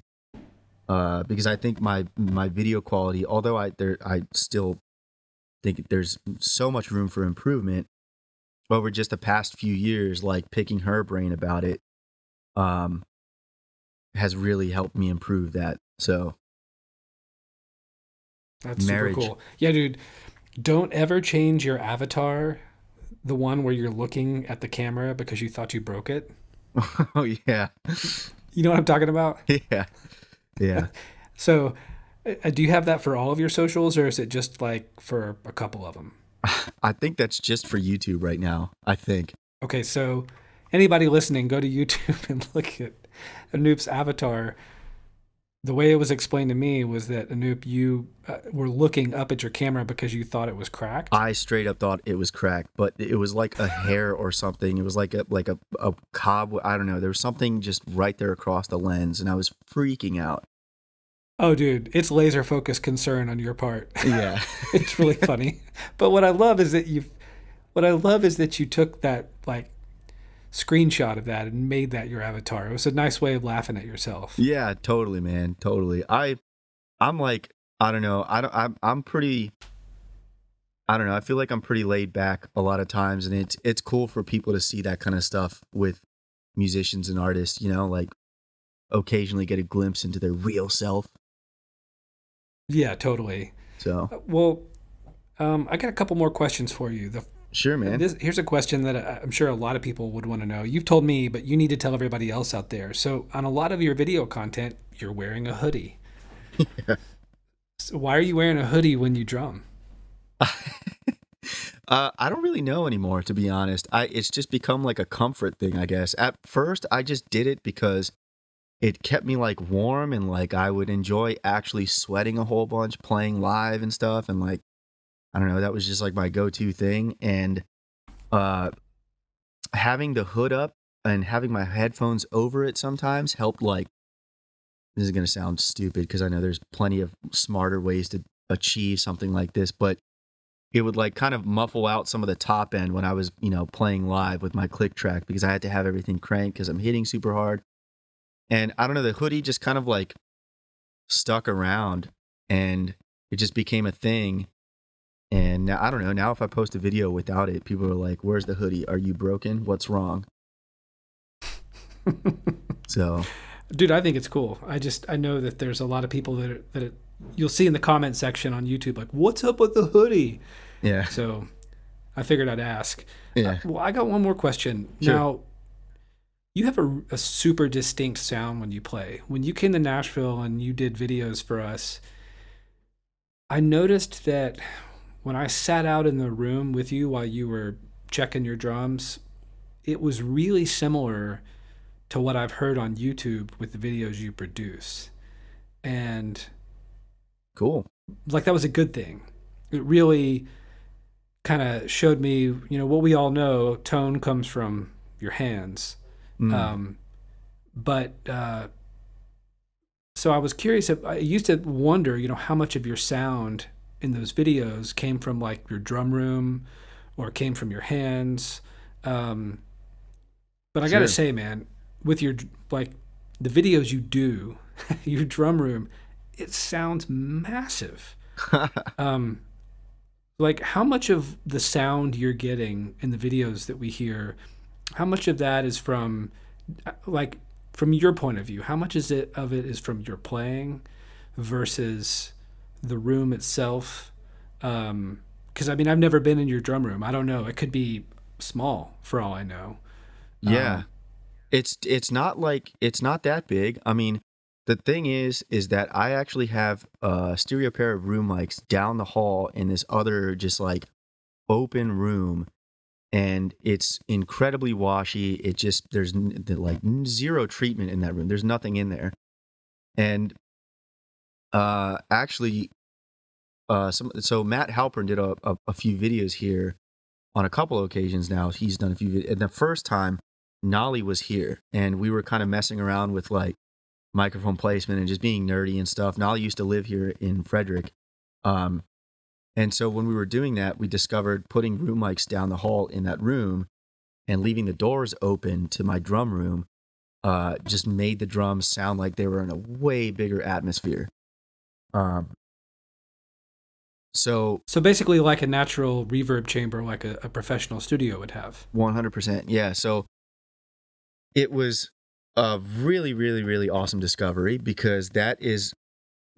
Because I think my video quality, although I still think there's so much room for improvement over just the past few years, like picking her brain about it, has really helped me improve that. So that's super cool. Yeah, dude, don't ever change your avatar, the one where you're looking at the camera because you thought you broke it. Oh yeah. You know what I'm talking about? Yeah. Yeah. So do you have that for all of your socials, or is it just like for a couple of them? I think that's just for YouTube right now, I think. Okay, so anybody listening, go to YouTube and look at Anup's avatar. The way it was explained to me was that Anoop, you were looking up at your camera because you thought it was cracked. I straight up thought it was cracked, but it was like a hair or something. It was like a cob. I don't know. There was something just right there across the lens, and I was freaking out. Oh, dude, it's laser focused concern on your part. Yeah. It's really funny. But what I love is that you took that like screenshot of that and made that your avatar. It was a nice way of laughing at yourself. Yeah, totally, man. Totally. I'm like, I don't know. I'm pretty, I don't know. I feel like I'm pretty laid back a lot of times, and it's cool for people to see that kind of stuff with musicians and artists, like occasionally get a glimpse into their real self. Yeah, totally. So, Well, I got a couple more questions for you. sure, man. Here's a question that I'm sure a lot of people would want to know. You've told me, but you need to tell everybody else out there. So, on a lot of your video content, you're wearing a hoodie. So why are you wearing a hoodie when you drum? I don't really know anymore, to be honest. It's just become like a comfort thing, I guess. At first, I just did it because it kept me like warm, and like I would enjoy actually sweating a whole bunch playing live and stuff, and like I don't know, that was just like my go-to thing. And uh having the hood up and having my headphones over it sometimes helped. Like, this is going to sound stupid because I know there's plenty of smarter ways to achieve something like this, but it would like kind of muffle out some of the top end when I was, playing live with my click track, because I had to have everything cranked because I'm hitting super hard. And I don't know, the hoodie just kind of like stuck around, and it just became a thing. And now, I don't know, now if I post a video without it, people are like, "Where's the hoodie? Are you broken? What's wrong?" So, Dude, I think it's cool. I know that there's a lot of people you'll see in the comment section on YouTube like, "What's up with the hoodie?" yeah. So, I figured I'd ask. Yeah. Well, I got one more question. Sure. Now, you have a super distinct sound when you play. When you came to Nashville and you did videos for us, I noticed that when I sat out in the room with you while you were checking your drums, it was really similar to what I've heard on YouTube with the videos you produce. And Cool. like that was a good thing. It really kind of showed me, what we all know, tone comes from your hands. Mm. But so I was curious. I used to wonder, how much of your sound in those videos came from like your drum room or came from your hands. Um, but I got to Sure. say, man, with your like the videos you do, your drum room, it sounds massive. Um, like how much of the sound you're getting in the videos that we hear, how much of that is from like from your point of view, how much of it is from your playing versus the room itself? Because I mean, I've never been in your drum room. I don't know. It could be small for all I know. Yeah. It's not that big. I mean, the thing is that I actually have a stereo pair of room mics down the hall in this other just like open room, and it's incredibly washy. It just like zero treatment in that room. There's nothing in there. And actually so Matt Halpern did a few videos here on a couple of occasions now. He's done a few videos. And the first time Nolly was here, and we were kind of messing around with like microphone placement and just being nerdy and stuff. Nolly used to live here in Frederick. Um, and so when we were doing that, we discovered putting room mics down the hall in that room and leaving the doors open to my drum room just made the drums sound like they were in a way bigger atmosphere. So So basically, like a natural reverb chamber, like a professional studio would have. 100%. Yeah. So it was a really, really, really awesome discovery, because that is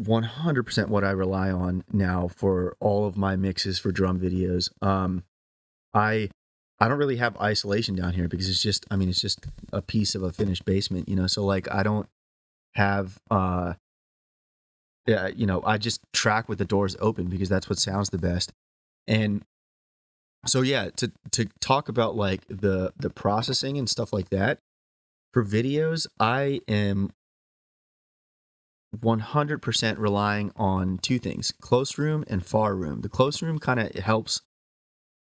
100% what I rely on now for all of my mixes for drum videos. I don't really have isolation down here because it's just a piece of a finished basement, so like I don't have, yeah, I just track with the doors open because that's what sounds the best. And so, yeah, to talk about like the processing and stuff like that for videos, I am 100% relying on two things: close room and far room. The close room kind of helps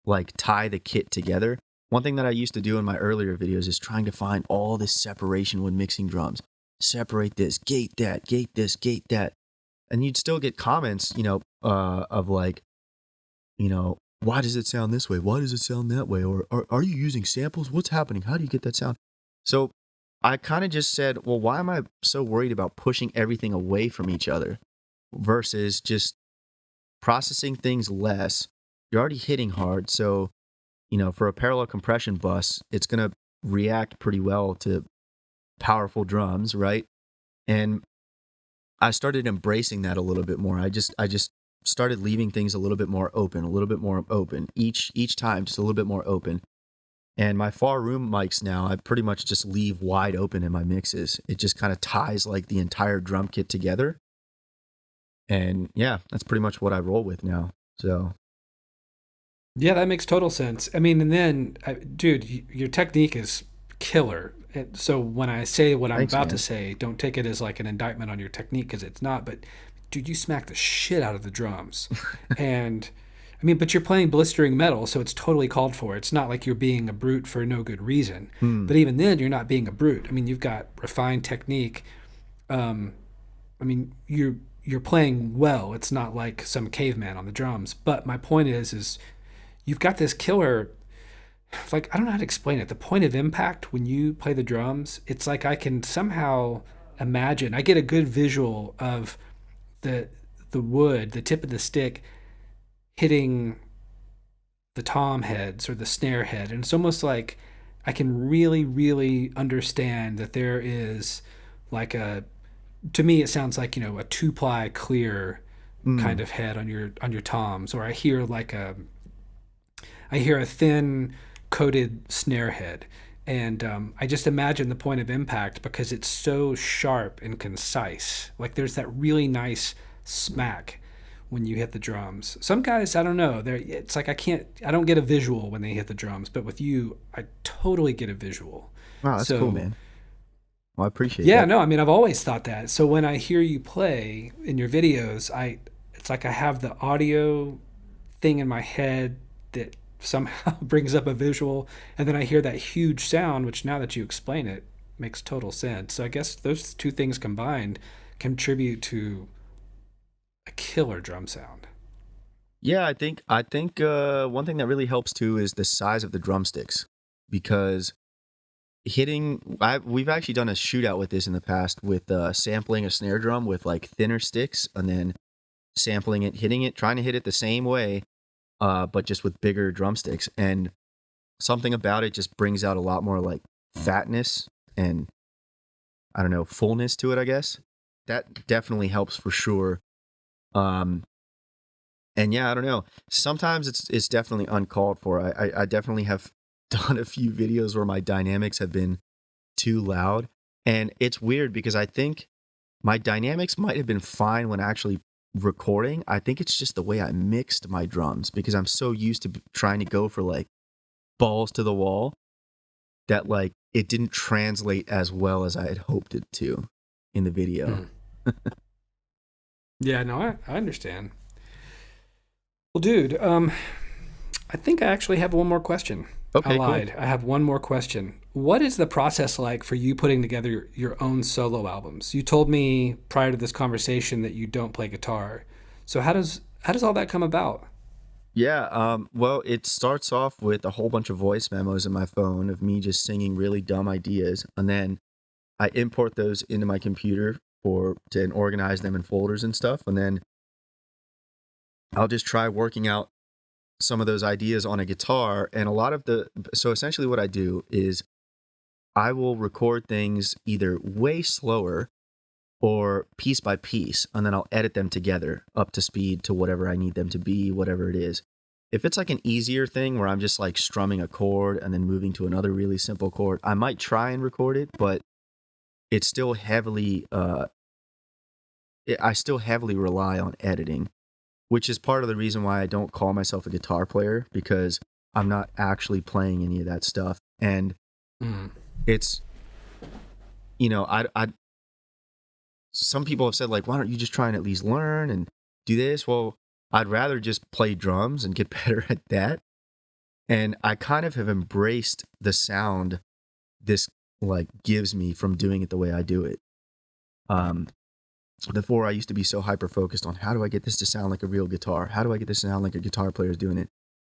like tie the kit together. One thing that I used to do in my earlier videos is trying to find all this separation when mixing drums. Separate this, gate that, gate this, gate that. And you'd still get comments, of like, why does it sound this way? Why does it sound that way? Or are you using samples? What's happening? How do you get that sound? So I kind of just said, well, why am I so worried about pushing everything away from each other versus just processing things less? You're already hitting hard. So, for a parallel compression bus, it's going to react pretty well to powerful drums, right? And I started embracing that a little bit more. I just started leaving things a little bit more open, each time, just a little bit more open. And my far room mics now, I pretty much just leave wide open in my mixes. It just kind of ties like the entire drum kit together. And yeah, that's pretty much what I roll with now. So Yeah, that makes total sense. I mean, and then, dude, your technique is killer. So when I say what I'm thanks, about to man. say, don't take it as like an indictment on your technique, because it's not. But dude, you smack the shit out of the drums, and I mean, but you're playing blistering metal, so it's totally called for. It's not like you're being a brute for no good reason. Hmm. But even then, you're not being a brute. I mean, you've got refined technique. I mean, you're playing well. It's not like some caveman on the drums. But my point is you've got this killer. Like, I don't know how to explain it. The point of impact when you play the drums, it's like I can somehow imagine. I get a good visual of the wood, the tip of the stick, hitting the tom heads or the snare head, and it's almost like I can really, really understand that there is like a. To me, it sounds like a 2-ply clear kind Hmm. of head on your toms, or I hear a thin coated snare head. And I just imagine the point of impact because it's so sharp and concise. Like there's that really nice smack when you hit the drums. Some guys, I don't know. It's like I don't get a visual when they hit the drums, but with you, I totally get a visual. Wow, that's cool, So man. Well, I appreciate yeah, that. no, I mean I've always thought that. So when I hear you play in your videos, it's like I have the audio thing in my head that somehow brings up a visual, and then I hear that huge sound, which now that you explain it makes total sense. So I guess those two things combined contribute to a killer drum sound. Yeah, I think one thing that really helps too is the size of the drumsticks, because we've actually done a shootout with this in the past with sampling a snare drum with like thinner sticks and then sampling it, hitting it, trying to hit it the same way, but just with bigger drumsticks. And something about it just brings out a lot more like fatness and I don't know, fullness to it, I guess. That definitely helps for sure. Um, and yeah, I don't know. Sometimes it's definitely uncalled for. I definitely have done a few videos where my dynamics have been too loud. And it's weird because I think my dynamics might have been fine when actually recording. I think it's just the way I mixed my drums because I'm so used to trying to go for like balls to the wall that like it didn't translate as well as I had hoped it to in the video. Hmm. Yeah, no, I understand. Well, dude, I think I actually have one more question. I Okay, cool. lied. I have one more question. What is the process like for you putting together your own solo albums? You told me prior to this conversation that you don't play guitar. So how does all that come about? Yeah, well, it starts off with a whole bunch of voice memos in my phone of me just singing really dumb ideas, and then I import those into my computer and organize them in folders and stuff, and then I'll just try working out some of those ideas on a guitar. And so essentially what I do is I will record things either way slower or piece by piece, and then I'll edit them together up to speed to whatever I need them to be, whatever it is. If it's like an easier thing where I'm just like strumming a chord and then moving to another really simple chord, I might try and record it, but it's still I still heavily rely on editing, which is part of the reason why I don't call myself a guitar player, because I'm not actually playing any of that stuff. And Mm. it's, you know, some people have said, like, why don't you just try and at least learn and do this? Well, I'd rather just play drums and get better at that. And I kind of have embraced the sound this like gives me from doing it the way I do it. Before I used to be so hyper focused on how do I get this to sound like a real guitar? How do I get this to sound like a guitar player is doing it?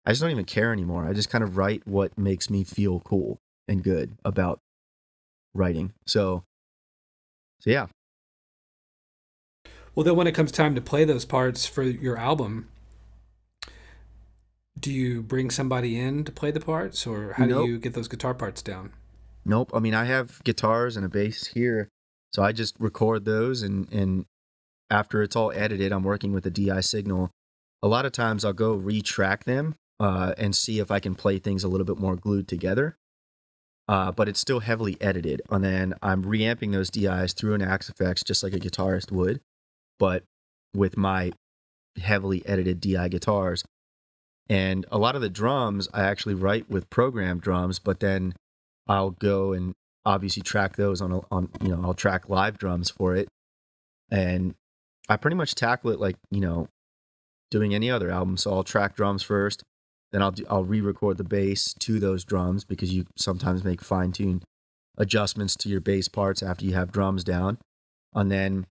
I just don't even care anymore. I just kind of write what makes me feel cool and good about writing. So yeah. Well, then when it comes time to play those parts for your album, do you bring somebody in to play the parts, or how do you get those guitar parts down? Nope. I mean, I have guitars and a bass here, so I just record those, and after it's all edited, I'm working with a DI signal. A lot of times I'll go retrack them and see if I can play things a little bit more glued together. But it's still heavily edited. And then I'm reamping those DIs through an Axe Effects just like a guitarist would, but with my heavily edited DI guitars. And a lot of the drums I actually write with programmed drums, but then I'll go and obviously track those on I'll track live drums for it. And I pretty much tackle it like, doing any other album. So I'll track drums first, then I'll re-record the bass to those drums, because you sometimes make fine-tuned adjustments to your bass parts after you have drums down, and then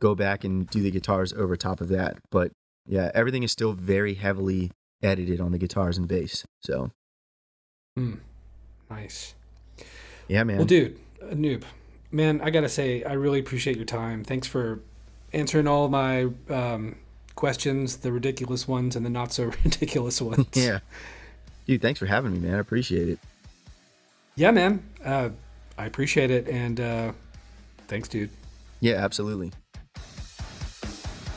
go back and do the guitars over top of that. But yeah, everything is still very heavily edited on the guitars and bass. So nice. Yeah, man. Well, dude, Anup, man, I gotta say, I really appreciate your time. Thanks for answering all my questions, the ridiculous ones and the not so ridiculous ones. Yeah. Dude, thanks for having me, man. I appreciate it. Yeah, man. I appreciate it. And thanks, dude. Yeah, absolutely.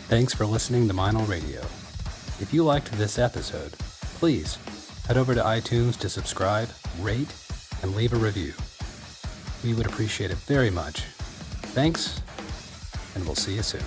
Thanks for listening to Meinl Radio. If you liked this episode, please head over to iTunes to subscribe, rate, and leave a review. We would appreciate it very much. Thanks, and we'll see you soon.